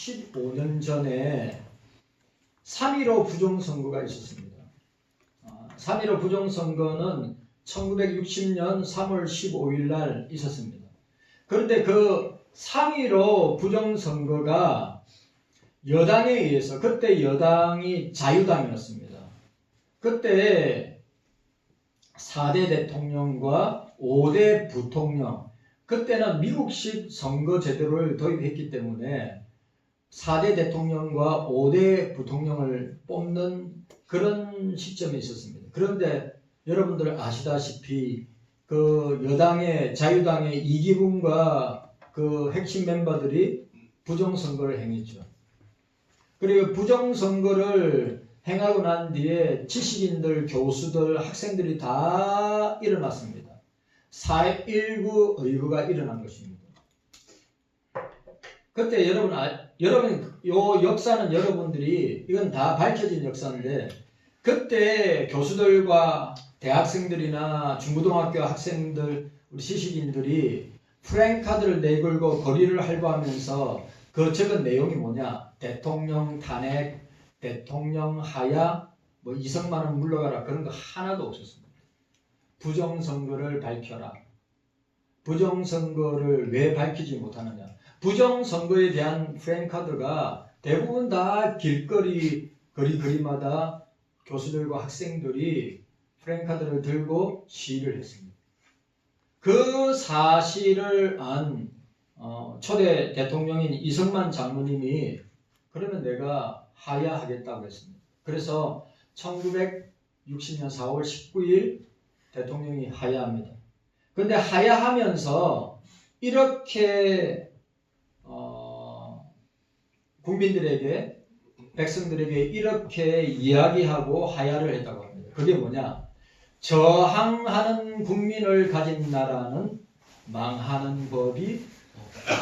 15년 전에 3.15 부정선거가 있었습니다. 3.15 부정선거는 1960년 3월 15일 날 있었습니다. 그런데 그 3.15 부정선거가 여당에 의해서, 그때 여당이 자유당이었습니다. 그때 4대 대통령과 5대 부통령, 그때는 미국식 선거 제도를 도입했기 때문에 4대 대통령과 5대 부통령을 뽑는 그런 시점이 있었습니다. 그런데 여러분들 아시다시피 그 여당의 자유당의 이기붕과 그 핵심 멤버들이 부정선거를 행했죠. 그리고 부정선거를 행하고 난 뒤에 지식인들, 교수들, 학생들이 다 일어났습니다. 4.19 의구가 일어난 것입니다. 그때 여러분 요 역사는 여러분들이 이건 다 밝혀진 역사인데, 그때 교수들과 대학생들이나 중고등학교 학생들, 우리 지식인들이 프랭카드를 내걸고 거리를 활보하면서 그 적은 내용이 뭐냐? 대통령 탄핵, 대통령 하야, 뭐 이승만은 물러가라, 그런 거 하나도 없었습니다. 부정선거를 밝혀라. 부정선거를 왜 밝히지 못하느냐? 부정선거에 대한 프랭카드가 대부분 다 거리마다 교수들과 학생들이 프랭카드를 들고 시위를 했습니다. 그 사실을 안 초대 대통령인 이승만 장로님이 그러면 내가 하야하겠다고 했습니다. 그래서 1960년 4월 19일 대통령이 하야합니다. 그런데 하야하면서 이렇게 국민들에게, 백성들에게 이렇게 이야기하고 하야를 했다고 합니다. 그게 뭐냐? 저항하는 국민을 가진 나라는 망하는 법이 없다.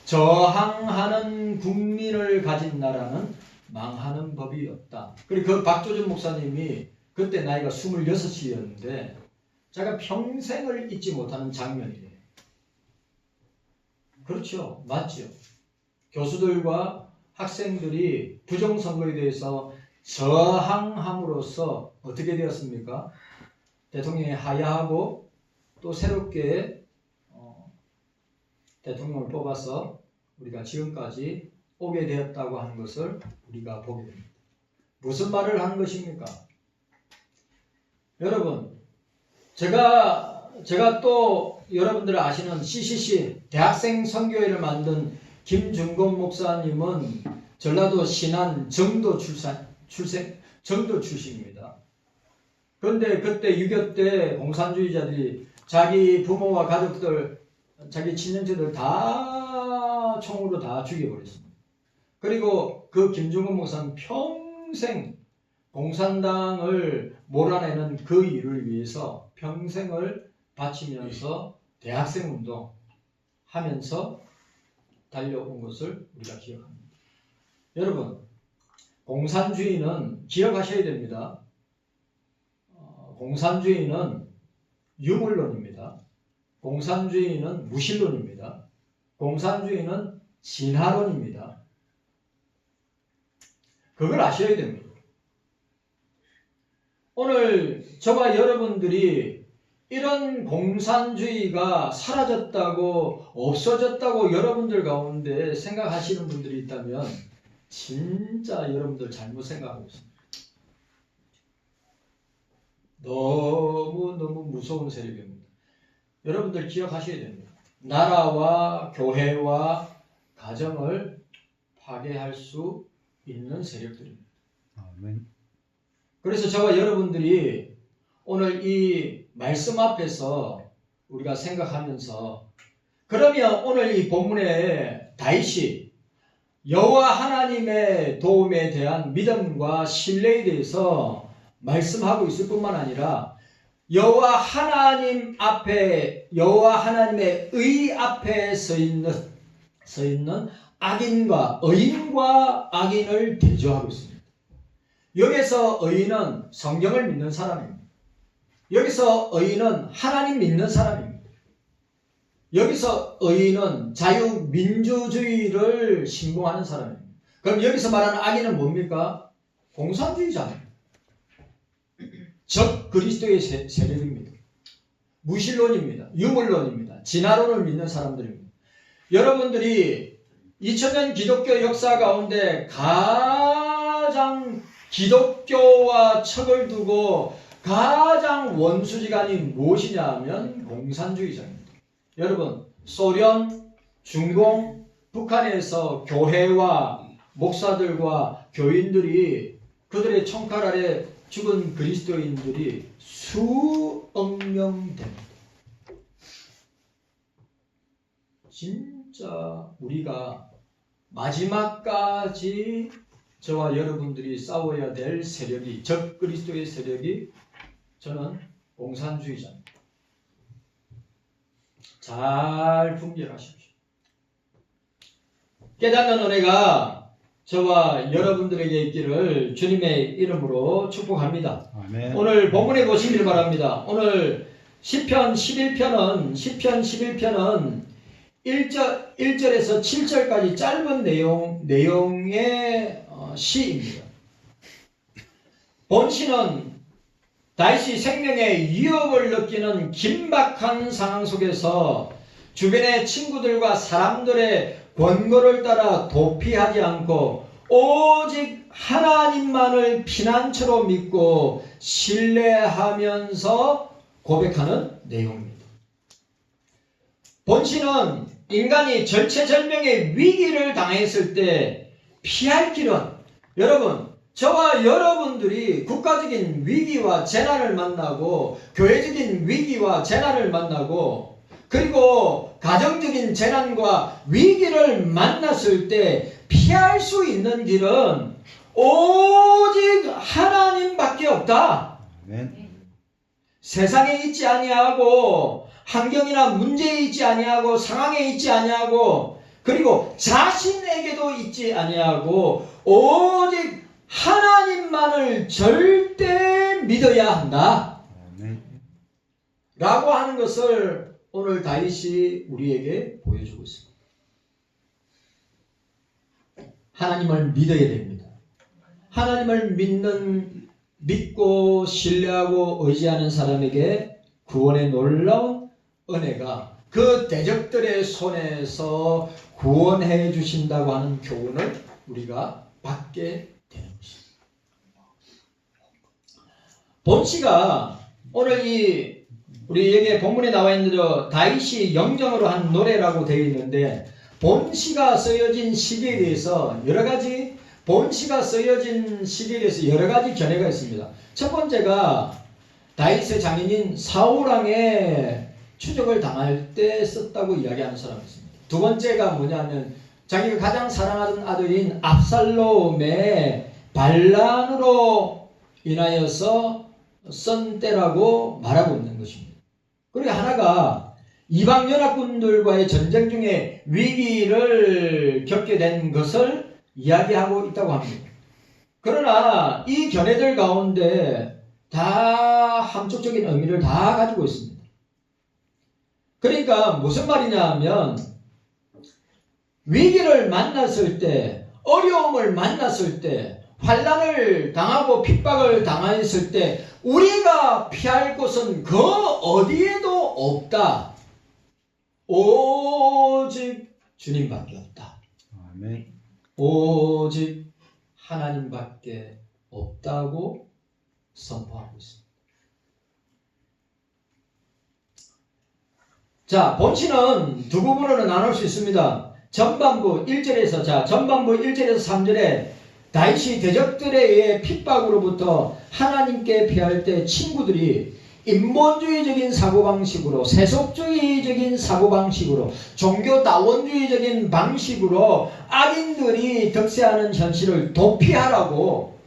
저항하는 국민을 가진 나라는 망하는 법이 없다. 그리고 그 박조준 목사님이 그때 나이가 26이었는데 제가 평생을 잊지 못하는 장면이에요. 그렇죠. 맞죠. 교수들과 학생들이 부정선거에 대해서 저항함으로써 어떻게 되었습니까? 대통령이 하야하고 또 새롭게 대통령을 뽑아서 우리가 지금까지 오게 되었다고 하는 것을 우리가 보게 됩니다. 무슨 말을 하는 것입니까? 여러분, 제가 또 여러분들 아시는 CCC 대학생 선교회를 만든 김준건 목사님은 전라도 신안 정도 출신입니다. 그런데 그때 6.25 때 공산주의자들이 자기 부모와 가족들, 자기 친형제들 다 총으로 다 죽여버렸습니다. 그리고 그 김준건 목사는 평생 공산당을 몰아내는 그 일을 위해서 평생을 바치면서 대학생 운동 하면서 달려온 것을 우리가 기억합니다. 여러분, 공산주의는 기억하셔야 됩니다. 공산주의는 유물론입니다. 공산주의는 무신론입니다. 공산주의는 진화론입니다. 그걸 아셔야 됩니다. 오늘 저와 여러분들이 이런 공산주의가 사라졌다고, 없어졌다고 여러분들 가운데 생각하시는 분들이 있다면 진짜 여러분들 잘못 생각하고 있습니다. 너무너무 무서운 세력입니다. 여러분들 기억하셔야 됩니다. 나라와 교회와 가정을 파괴할 수 있는 세력들입니다. 아멘. 그래서 저와 여러분들이 오늘 이 말씀 앞에서 우리가 생각하면서, 그러면 오늘 이 본문에 다윗이 여호와 하나님의 도움에 대한 믿음과 신뢰에 대해서 말씀하고 있을 뿐만 아니라 여호와 하나님 앞에, 여호와 하나님의 의 앞에 서 있는 악인과 의인과 악인을 대조하고 있습니다. 여기서 의인은 성경을 믿는 사람입니다. 여기서 의인은 하나님 믿는 사람입니다. 여기서 의인은 자유민주주의를 신봉하는 사람입니다. 그럼 여기서 말하는 악인은 뭡니까? 공산주의자입니다. 적 그리스도의 세력입니다. 무신론입니다. 유물론입니다. 진화론을 믿는 사람들입니다. 여러분들이 2000년 기독교 역사 가운데 가장 기독교와 척을 두고 가장 원수지간이 무엇이냐 하면 공산주의자입니다. 여러분, 소련, 중공, 북한에서 교회와 목사들과 교인들이 그들의 총칼 아래 죽은 그리스도인들이 수억 명 됩니다. 진짜 우리가 마지막까지 저와 여러분들이 싸워야 될 세력이, 적 그리스도의 세력이 저는 공산주의자입니다. 잘 분별하십시오. 깨닫는 은혜가 저와 여러분들에게 있기를 주님의 이름으로 축복합니다. 아멘. 오늘 본문에 보시길 바랍니다. 오늘 시편 11편은 1절에서 7절까지 짧은 내용의 시입니다. 본시는 다윗이 생명의 위협을 느끼는 긴박한 상황 속에서 주변의 친구들과 사람들의 권고를 따라 도피하지 않고 오직 하나님만을 피난처로 믿고 신뢰하면서 고백하는 내용입니다. 본시는 인간이 절체절명의 위기를 당했을 때 피할 길은, 여러분, 저와 여러분들이 국가적인 위기와 재난을 만나고 교회적인 위기와 재난을 만나고 그리고 가정적인 재난과 위기를 만났을 때 피할 수 있는 길은 오직 하나님밖에 없다. 아멘. 세상에 있지 아니하고 환경이나 문제에 있지 아니하고 상황에 있지 아니하고 그리고 자신에게도 있지 아니하고 오직 하나님만을 절대 믿어야 한다. 아멘. 라고 하는 것을 오늘 다윗이 우리에게 보여주고 있습니다. 하나님을 믿어야 됩니다. 하나님을 믿고 신뢰하고 의지하는 사람에게 구원의 놀라운 은혜가 그 대적들의 손에서 구원해 주신다고 하는 교훈을 우리가 받게 되는 것입니다. 본시가 오늘 우리에게 본문에 나와 있는 다윗이 영정으로 한 노래라고 되어 있는데 본시가 쓰여진 시기에 대해서 본시가 쓰여진 시기에 대해서 여러 가지 견해가 있습니다. 첫 번째가 다윗의 장인인 사울왕의 추적을 당할 때 썼다고 이야기하는 사람이 있습니다. 두 번째가 뭐냐면 자기가 가장 사랑하던 아들인 압살롬의 반란으로 인하여서 쓴 때라고 말하고 있는 것입니다. 그리고 하나가 이방연합군들과의 전쟁 중에 위기를 겪게 된 것을 이야기하고 있다고 합니다. 그러나 이 견해들 가운데 다 함축적인 의미를 다 가지고 있습니다. 그러니까 무슨 말이냐 하면 위기를 만났을 때, 어려움을 만났을 때, 환난을 당하고 핍박을 당했을 때 우리가 피할 곳은 그 어디에도 없다. 오직 주님밖에 없다. 아멘. 오직 하나님밖에 없다고 선포하고 있습니다. 자, 본시는 두 부분으로 나눌 수 있습니다. 전반부 1절에서 3절에 다윗이 대적들에 의해 핍박으로부터 하나님께 피할 때 친구들이 인본주의적인 사고방식으로, 세속주의적인 사고방식으로, 종교다원주의적인 방식으로 악인들이 득세하는 현실을 도피하라고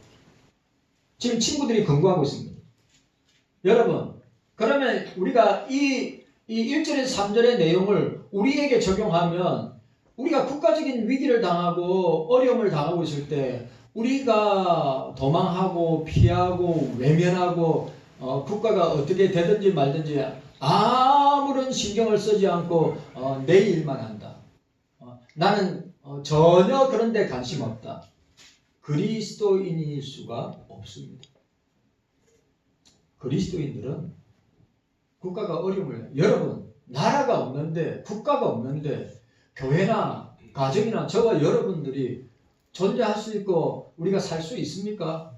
지금 친구들이 권고하고 있습니다. 여러분, 그러면 우리가 이 1절에서 3절의 내용을 우리에게 적용하면 우리가 국가적인 위기를 당하고 어려움을 당하고 있을 때 우리가 도망하고 피하고 외면하고 국가가 어떻게 되든지 말든지 아무런 신경을 쓰지 않고 내 일만 한다. 나는 전혀 그런 데 관심 없다. 그리스도인일 수가 없습니다. 그리스도인들은 국가가 어려움을, 여러분 나라가 없는데 국가가 없는데 교회나 가정이나 저와 여러분들이 존재할 수 있고 우리가 살 수 있습니까?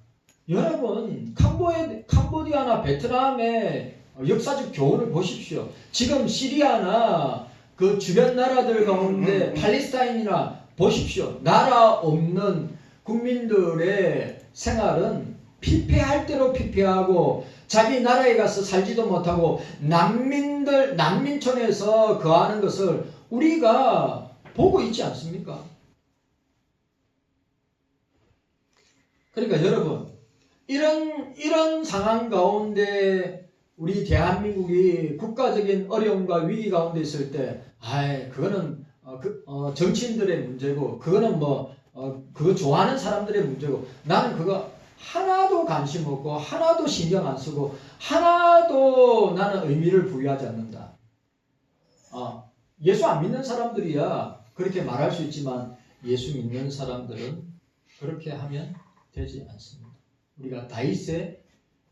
여러분 캄보디아나 베트남의 역사적 교훈을 보십시오. 지금 시리아나 그 주변 나라들 가운데 팔레스타인이나 보십시오. 나라 없는 국민들의 생활은 피폐할 대로 피폐하고 자기 나라에 가서 살지도 못하고 난민촌에서 거하는 것을 우리가 보고 있지 않습니까? 그러니까 여러분 이런 상황 가운데 우리 대한민국이 국가적인 어려움과 위기 가운데 있을 때 그거는 정치인들의 문제고 그거는 그거 좋아하는 사람들의 문제고 나는 그거 하나도 관심 없고 하나도 신경 안 쓰고 하나도 나는 의미를 부여하지 않는다. 예수 안 믿는 사람들이야 그렇게 말할 수 있지만 예수 믿는 사람들은 그렇게 하면 되지 않습니다. 우리가 다윗의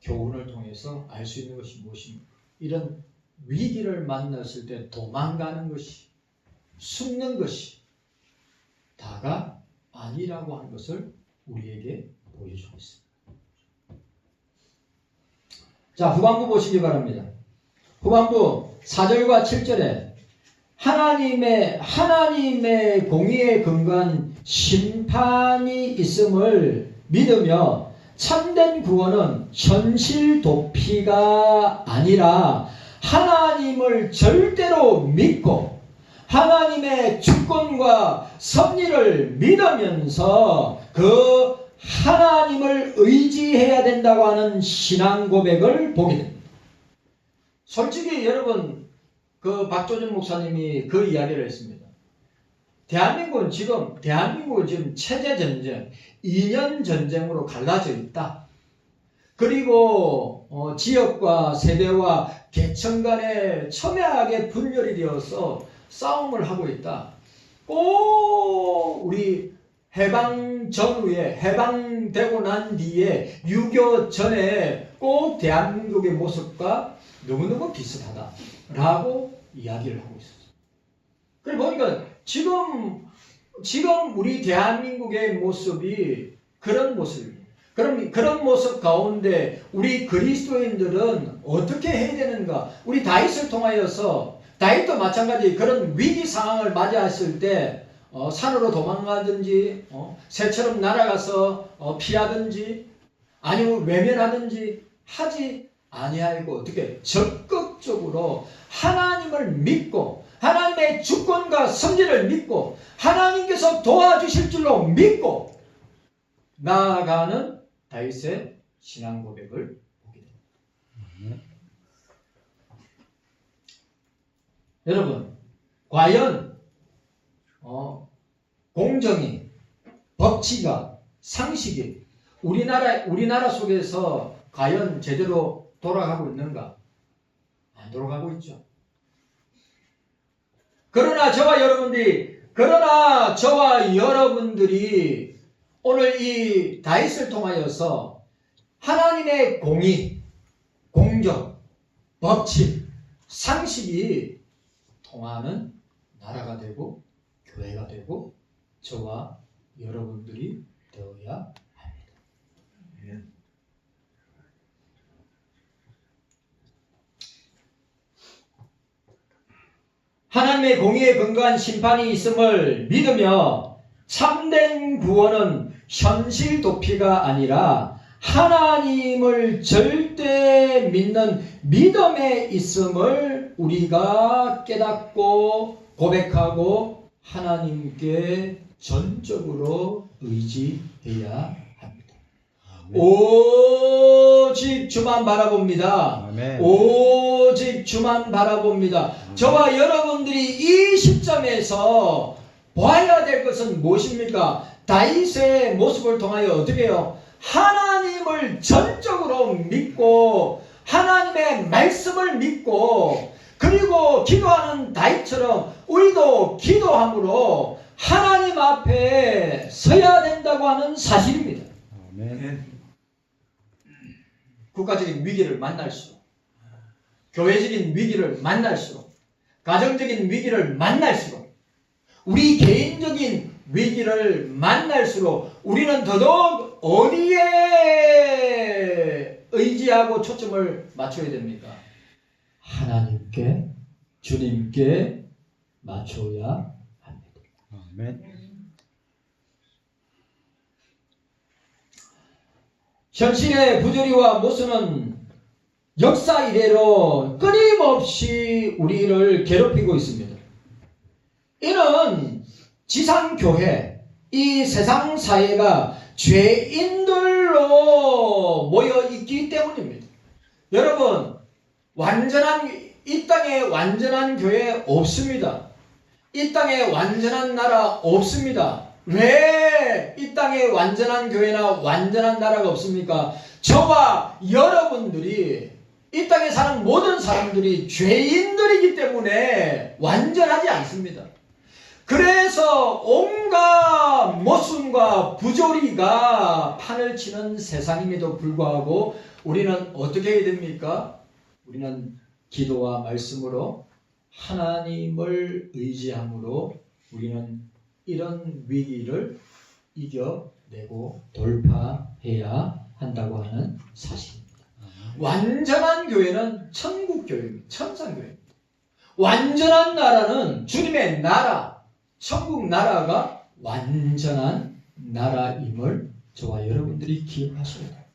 교훈을 통해서 알 수 있는 것이 무엇입니까? 이런 위기를 만났을 때 도망가는 것이, 숨는 것이 다가 아니라고 하는 것을 우리에게 보여주고 있습니다. 자, 후반부 보시기 바랍니다. 후반부 4절과 7절에 하나님의 공의에 근거한 심판이 있음을 믿으며 참된 구원은 현실 도피가 아니라 하나님을 절대로 믿고 하나님의 주권과 섭리를 믿으면서 그 하나님을 의지해야 된다고 하는 신앙 고백을 보게 됩니다. 솔직히 여러분 그 박조준 목사님이 그 이야기를 했습니다. 대한민국은 지금 체제 전쟁, 이념 전쟁으로 갈라져 있다. 그리고 지역과 세대와 계층 간에 첨예하게 분열이 되어서 싸움을 하고 있다. 꼭 우리 해방 전후에 해방되고 난 뒤에 6.25 전에 꼭 대한민국의 모습과 너무너무 비슷하다라고 이야기를 하고 있었어요. 그래 보니까 지금 우리 대한민국의 모습이 그런 모습입니다. 그럼 그런 모습 가운데 우리 그리스도인들은 어떻게 해야 되는가? 우리 다윗을 통하여서 다윗도 마찬가지 그런 위기 상황을 맞이했을 때 산으로 도망가든지 새처럼 날아가서 피하든지 아니면 외면하든지 하지 아니하고 어떻게 적극적으로 하나님을 믿고 하나님의 주권과 섭리를 믿고 하나님께서 도와주실 줄로 믿고 나아가는 다윗의 신앙 고백을 보게 됩니다. 여러분 과연 공정이, 법치가, 상식이 우리나라 속에서 과연 제대로 돌아가고 있는가? 안 돌아가고 있죠. 그러나 저와 여러분들이 오늘 이 다윗을 통하여서 하나님의 공의, 공정, 법칙, 상식이 통하는 나라가 되고 교회가 되고 저와 여러분들이 되어야 합니다. 하나님의 공의에 근거한 심판이 있음을 믿으며 참된 구원은 현실 도피가 아니라 하나님을 절대 믿는 믿음에 있음을 우리가 깨닫고 고백하고 하나님께 전적으로 의지해야 합니다. 오직 주만 바라봅니다. 아멘. 오직 주만 바라봅니다. 저와 여러분들이 이 시점에서 봐야 될 것은 무엇입니까? 다윗의 모습을 통하여 어떻게 해요? 하나님을 전적으로 믿고 하나님의 말씀을 믿고 그리고 기도하는 다윗처럼 우리도 기도함으로 하나님 앞에 서야 된다고 하는 사실입니다. 아멘. 국가적인 위기를 만날수록, 교회적인 위기를 만날수록, 가정적인 위기를 만날수록, 우리 개인적인 위기를 만날수록 우리는 더더욱 어디에 의지하고 초점을 맞춰야 됩니까? 하나님께, 주님께 맞춰야 합니다. 아멘. 현실의 부조리와 모순은 역사 이래로 끊임없이 우리를 괴롭히고 있습니다. 이는 지상교회, 이 세상 사회가 죄인들로 모여 있기 때문입니다. 여러분, 이 땅에 완전한 교회 없습니다. 이 땅에 완전한 나라 없습니다. 왜 이 땅에 완전한 교회나 완전한 나라가 없습니까? 저와 여러분들이, 이 땅에 사는 모든 사람들이 죄인들이기 때문에 완전하지 않습니다. 그래서 온갖 모순과 부조리가 판을 치는 세상임에도 불구하고 우리는 어떻게 해야 됩니까? 우리는 기도와 말씀으로 하나님을 의지함으로 우리는 이런 위기를 이겨내고 돌파해야 한다고 하는 사실입니다. 완전한 교회는 천국교회입니다. 천상교회입니다. 완전한 나라는 주님의 나라, 천국 나라가 완전한 나라임을 저와 여러분들이 기억하셔야 합니다.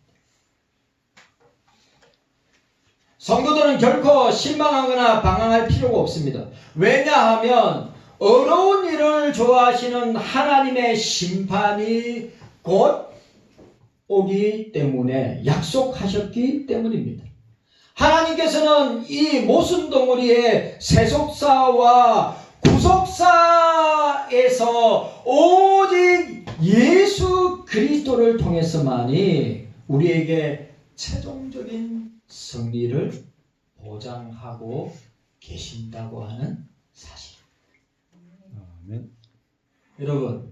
성도들은 결코 실망하거나 방황할 필요가 없습니다. 왜냐하면 어려운 일을 좋아하시는 하나님의 심판이 곧 오기 때문에 약속하셨기 때문입니다. 하나님께서는 이 모순덩어리의 세속사와 구속사에서 오직 예수 그리스도를 통해서만이 우리에게 최종적인 승리를 보장하고 계신다고 하는 사실. 아멘. 여러분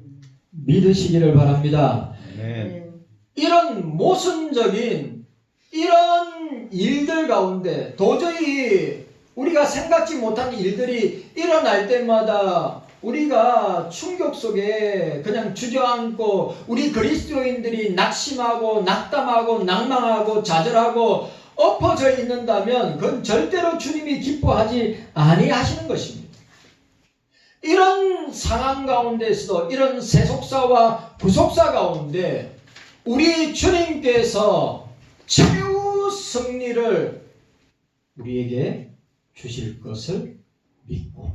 믿으시기를 바랍니다. 아멘. 이런 모순적인 이런 일들 가운데 도저히 우리가 생각지 못한 일들이 일어날 때마다 우리가 충격 속에 그냥 주저앉고 우리 그리스도인들이 낙심하고 낙담하고 낭망하고 좌절하고 엎어져 있는다면 그건 절대로 주님이 기뻐하지 아니하시는 것입니다. 이런 상황 가운데서도 이런 세속사와 구속사 가운데 우리 주님께서 최후 승리를 우리에게 주실 것을 믿고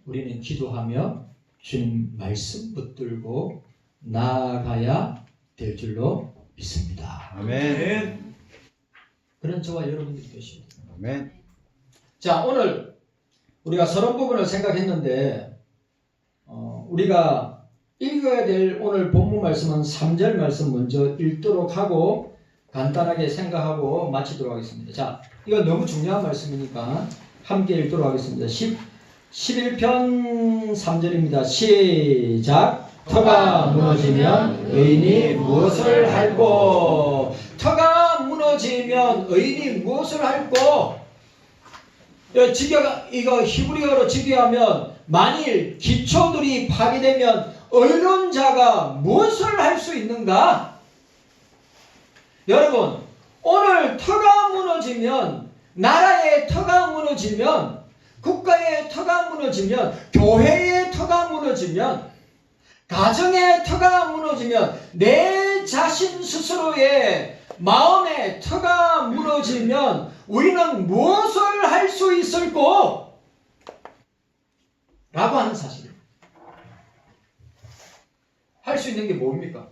우리는 기도하며 주님 말씀 붙들고 나아가야 될 줄로 믿습니다. 아멘. 그런 저와 여러분들이 되십니다. 아멘. 자, 오늘 우리가 서론 부분을 생각했는데 우리가 읽어야 될 오늘 본문 말씀은 3절 말씀 먼저 읽도록 하고 간단하게 생각하고 마치도록 하겠습니다. 자, 이거 너무 중요한 말씀이니까 함께 읽도록 하겠습니다. 11편 3절입니다. 시작. 터가 무너지면 의인이 무엇을 할꼬? 터가 무너지면 의인이 무엇을 할꼬? 이거 히브리어로 직역하면 만일 기초들이 파괴되면 의로운 자가 무엇을 할 수 있는가? 여러분, 오늘 터가 무너지면, 나라의 터가 무너지면, 국가의 터가 무너지면, 교회의 터가 무너지면, 가정의 터가 무너지면, 내 자신 스스로의 마음의 터가 무너지면 우리는 무엇을 할 수 있을꼬? 라고 하는 사실입니다. 할 수 있는 게 뭡니까?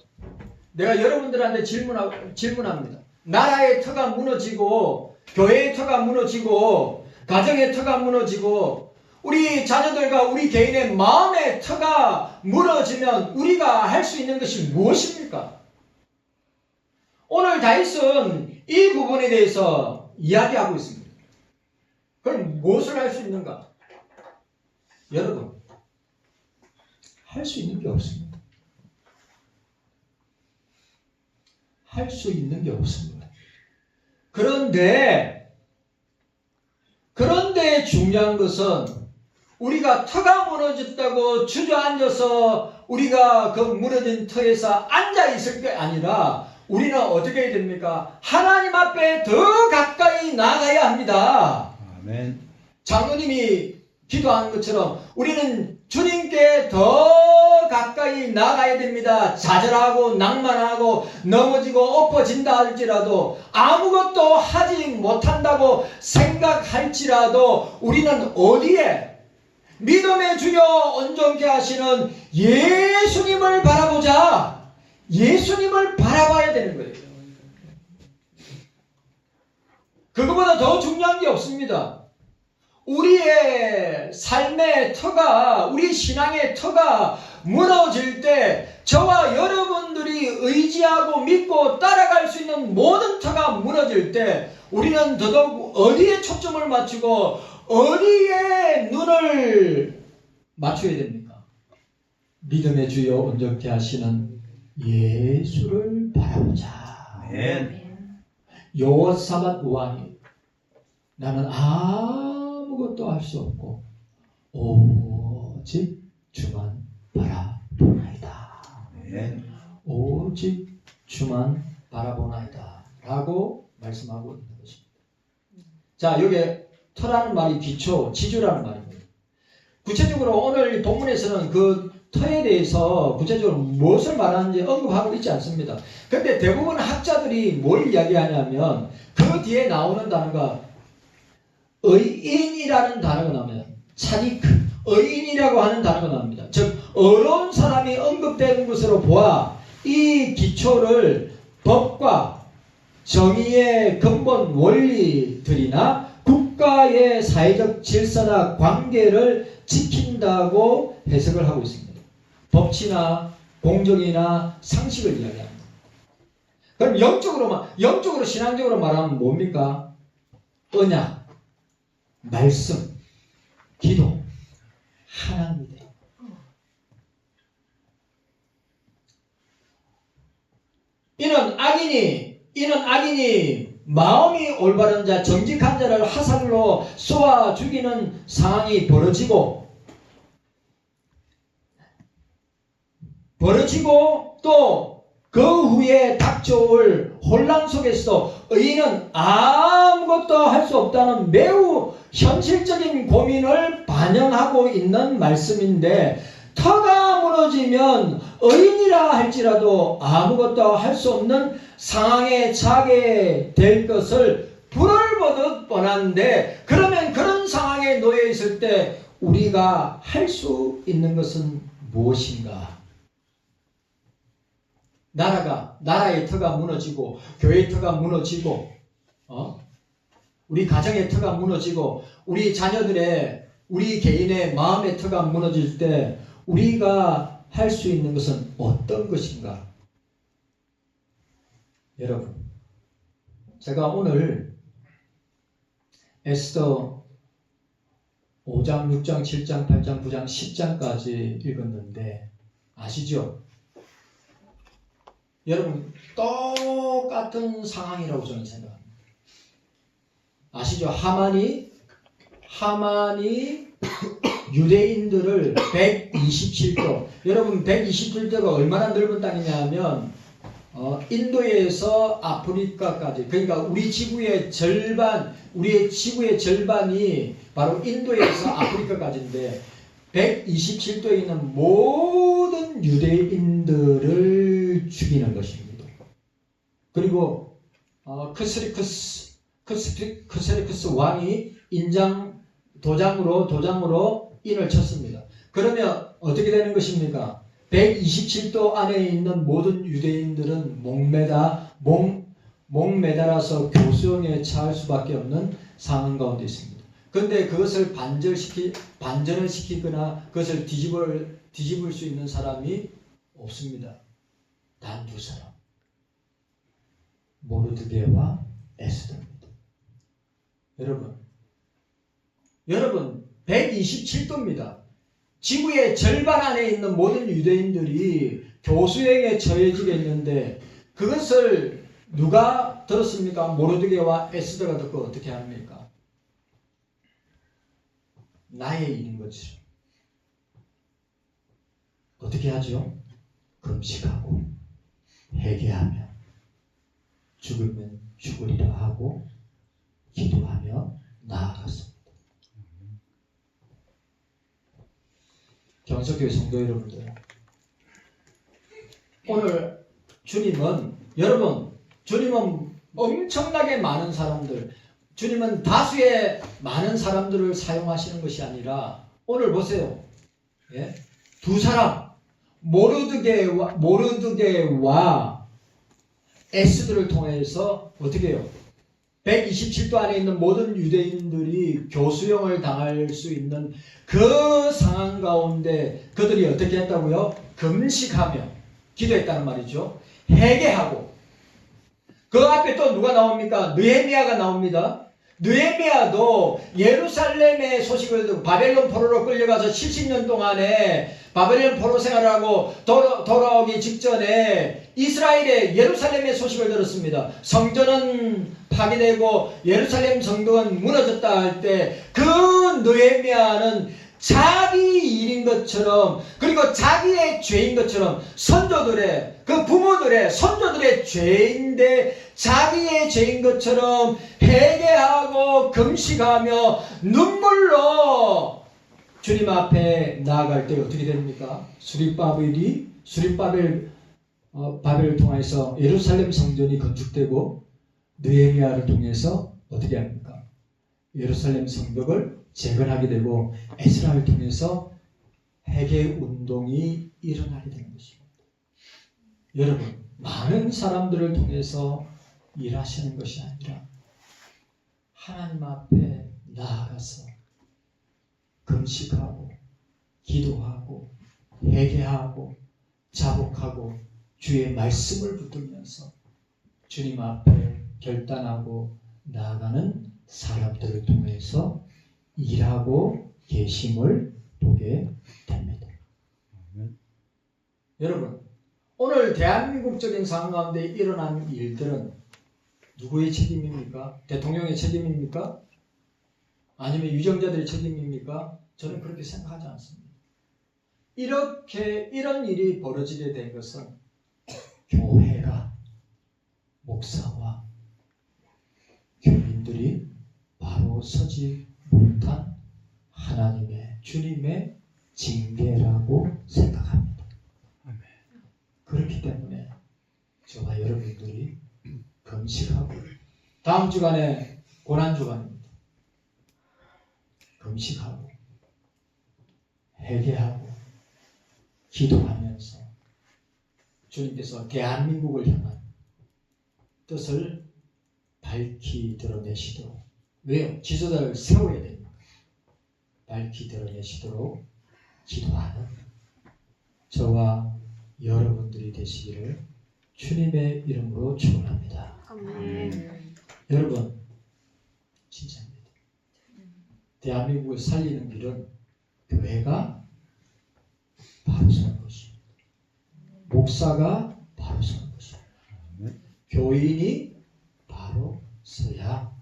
내가 여러분들한테 질문합니다. 나라의 터가 무너지고, 교회의 터가 무너지고, 가정의 터가 무너지고, 우리 자녀들과 우리 개인의 마음의 터가 무너지면 우리가 할 수 있는 것이 무엇입니까? 오늘 다윗은 이 부분에 대해서 이야기하고 있습니다. 그럼 무엇을 할 수 있는가? 여러분, 할 수 있는 게 없습니다. 할 수 있는 게 없습니다. 그런데 중요한 것은 우리가 터가 무너졌다고 주저앉아서 우리가 그 무너진 터에서 앉아 있을 게 아니라 우리는 어떻게 해야 됩니까? 하나님 앞에 더 가까이 나가야 합니다. 아멘. 장로님이 기도한 것처럼 우리는 주님께 더 가까이 나가야 됩니다. 좌절하고 낭만하고 넘어지고 엎어진다 할지라도 아무것도 하지 못한다고 생각할지라도 우리는 어디에? 믿음의 주여 온전케 하시는 예수님을 바라보자. 예수님을 바라봐야 되는 거예요. 그거보다 더 중요한 게 없습니다. 우리의 삶의 터가, 우리 신앙의 터가 무너질 때 저와 여러분들이 의지하고 믿고 따라갈 수 있는 모든 터가 무너질 때 우리는 더더욱 어디에 초점을 맞추고 어디에 눈을 맞춰야 됩니까? 믿음의 주여 온전케 하시는 예수를 바라보자. 아멘. 여호사밧 왕이 나는 아무것도 할 수 없고 오직 주만 바라보나이다. 아멘. 오직 주만 바라보나이다 라고 말씀하고 있는 것입니다. 자, 여기에 터라는 말이 기초, 지주라는 말입니다. 구체적으로 오늘 본문에서는 그 터에 대해서 구체적으로 무엇을 말하는지 언급하고 있지 않습니다. 그런데 대부분 학자들이 뭘 이야기하냐면 그 뒤에 나오는 단어가 의인이라는 단어가 나옵니다. 차디크, 의인이라고 하는 단어가 나옵니다. 즉 어려운 사람이 언급되는 것으로 보아 이 기초를 법과 정의의 근본 원리들이나 국가의 사회적 질서나 관계를 지킨다고 해석을 하고 있습니다. 법치나 공정이나 상식을 이야기합니다. 그럼 영적으로 신앙적으로 말하면 뭡니까? 언약, 말씀, 기도, 하나입니다. 이는 악인이 마음이 올바른 자, 정직한 자를 화살로 쏘아 죽이는 상황이 벌어지고 또 그 후에 닥쳐올 혼란 속에서 의인은 아무것도 할 수 없다는 매우 현실적인 고민을 반영하고 있는 말씀인데 터가 무너지면 의인이라 할지라도 아무것도 할 수 없는 상황에 처하게 될 것을 불을 보듯 뻔한데 그러면 그런 상황에 놓여 있을 때 우리가 할 수 있는 것은 무엇인가? 나라의 터가 무너지고 교회의 터가 무너지고 우리 가정의 터가 무너지고 우리 자녀들의 우리 개인의 마음의 터가 무너질 때 우리가 할 수 있는 것은 어떤 것인가? 여러분, 제가 오늘 에스더 5장, 6장, 7장, 8장, 9장, 10장까지 읽었는데 아시죠? 여러분 똑같은 상황이라고 저는 생각합니다. 아시죠? 하만이 유대인들을 127도, 여러분 127도가 얼마나 넓은 땅이냐면 인도에서 아프리카까지, 그러니까 우리의 지구의 절반이 바로 인도에서 아프리카까지인데 127도에 있는 모든 유대인들을 죽이는 것입니다. 그리고 크세리크스 왕이 도장으로 인을 쳤습니다. 그러면 어떻게 되는 것입니까? 127도 안에 있는 모든 유대인들은 목매달아서 교수형에 처할 수밖에 없는 상황 가운데 있습니다. 그런데 그것을 반전을 시키거나 그것을 뒤집을 수 있는 사람이 없습니다. 단 두 사람. 127도 안에 있는 모든 유대인들은 목매달아서 교수형에 처할 수밖에 없는 상황 가운데 있습니다. 그런데 그것을 반전을 시키거나 그것을 뒤집을 수 있는 사람이 없습니다. 단 두 사람. 127도 안에 있는 모든 유대인들은 목매달아서 교수형에 처할 수밖에 없는 상황 가운데 있습니다. 그런데 그것을 반전을 시키거나 그것을 뒤집을 수 있는 사람이 없습니다. 모르드게와 에스더입니다. 여러분 127도입니다. 지구의 절반 안에 있는 모든 유대인들이 교수행에 처해지겠는데 그것을 누가 들었습니까? 모르드게와 에스더가 듣고 어떻게 합니까? 나의 일인 것처럼 어떻게 하죠? 금식하고 회개하며 죽으면 죽으리라 하고 기도하며 나아갔습니다. 경석교회 성도 여러분들, 오늘 주님은 엄청나게 많은 사람들, 주님은 다수의 많은 사람들을 사용하시는 것이 아니라 오늘 보세요. 예? 두 사람, 모르드게와 에스더를 통해서 어떻게 해요? 127도 안에 있는 모든 유대인들이 교수형을 당할 수 있는 그 상황 가운데 그들이 어떻게 했다고요? 금식하며 기도했다는 말이죠. 회개하고. 그 앞에 또 누가 나옵니까? 느헤미야가 나옵니다. 느헤미야도 예루살렘의 소식을 듣고 바벨론 포로로 끌려가서 70년 동안에 바벨론 포로 생활하고 돌아오기 직전에 이스라엘의 예루살렘의 소식을 들었습니다. 성전은 파괴되고 예루살렘 성벽은 무너졌다 할 때 그 느헤미야는 자기 일인 것처럼, 그리고 자기의 죄인 것처럼, 선조들의 그 부모들의 선조들의 죄인데 자기의 죄인 것처럼 회개하고 금식하며 눈물로 주님 앞에 나아갈 때 어떻게 됩니까? 바벨을 통해서 예루살렘 성전이 건축되고 느헤미야를 통해서 어떻게 합니까? 예루살렘 성벽을 재건하게 되고 에스라를 통해서 회개 운동이 일어나게 되는 것입니다. 여러분, 많은 사람들을 통해서 일하시는 것이 아니라 하나님 앞에 나아가서 금식하고 기도하고 회개하고 자복하고 주의 말씀을 붙들면서 주님 앞에 결단하고 나아가는 사람들을 통해서 일하고 계심을 보게 됩니다. 여러분, 오늘 대한민국적인 상황 가운데 일어난 일들은 누구의 책임입니까? 대통령의 책임입니까? 아니면 유정자들의 책임입니까? 저는 그렇게 생각하지 않습니다. 이런 일이 벌어지게 된 것은 교회가, 목사와 교인들이 바로 서지 못한 하나님의, 주님의 징계라고 생각합니다. 그렇기 때문에 저와 여러분들이 금식하고, 다음 주간에 고난주간입니다. 금식하고 회개하고 기도하면서 주님께서 대한민국을 향한 뜻을 밝히 드러내시도록, 왜요? 지도자를 세워야 됩니다. 밝히 드러내시도록 기도하는 저와 여러분들이 되시기를 주님의 이름으로 축원합니다. 여러분, 진짜입니다. 대한민국을 살리는 길은 교회가 바로 서는 것입니다. 목사가 바로 서는 것입니다. 교인이 바로 서야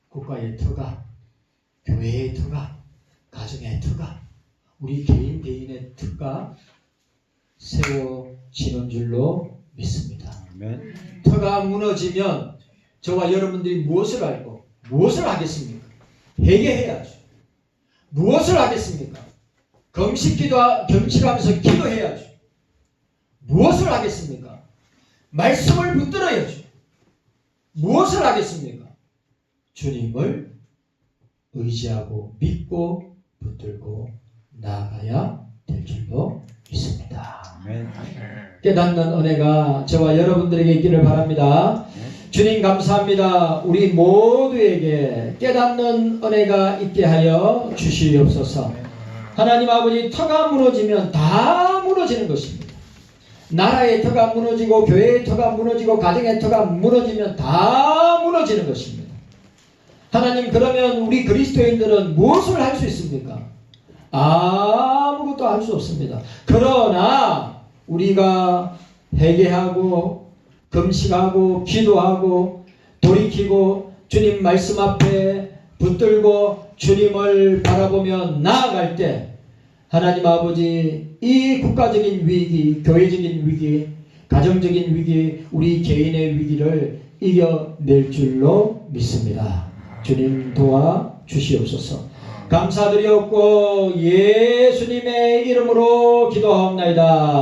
국가의 터가, 교회의 터가, 가정의 터가, 우리 개인의 터가 세워지는 줄로 믿습니다. 터가 무너지면 저와 여러분들이 무엇을 알고 무엇을 하겠습니까? 회개해야죠. 무엇을 하겠습니까? 금식하면서 기도해야죠. 무엇을 하겠습니까? 말씀을 붙들어야죠. 무엇을 하겠습니까? 주님을 의지하고 믿고 붙들고 나아가야 될 줄로 믿습니다. 아멘. 깨닫는 은혜가 저와 여러분들에게 있기를 바랍니다. 주님 감사합니다. 우리 모두에게 깨닫는 은혜가 있게 하여 주시옵소서. 하나님 아버지, 터가 무너지면 다 무너지는 것입니다. 나라의 터가 무너지고 교회의 터가 무너지고 가정의 터가 무너지면 다 무너지는 것입니다. 하나님, 그러면 우리 그리스도인들은 무엇을 할 수 있습니까? 아무것도 할 수 없습니다. 그러나 우리가 회개하고 금식하고 기도하고 돌이키고 주님 말씀 앞에 붙들고 주님을 바라보며 나아갈 때 하나님 아버지, 이 국가적인 위기, 교회적인 위기, 가정적인 위기, 우리 개인의 위기를 이겨낼 줄로 믿습니다. 주님 도와 주시옵소서. 감사드리옵고 예수님의 이름으로 기도하옵나이다.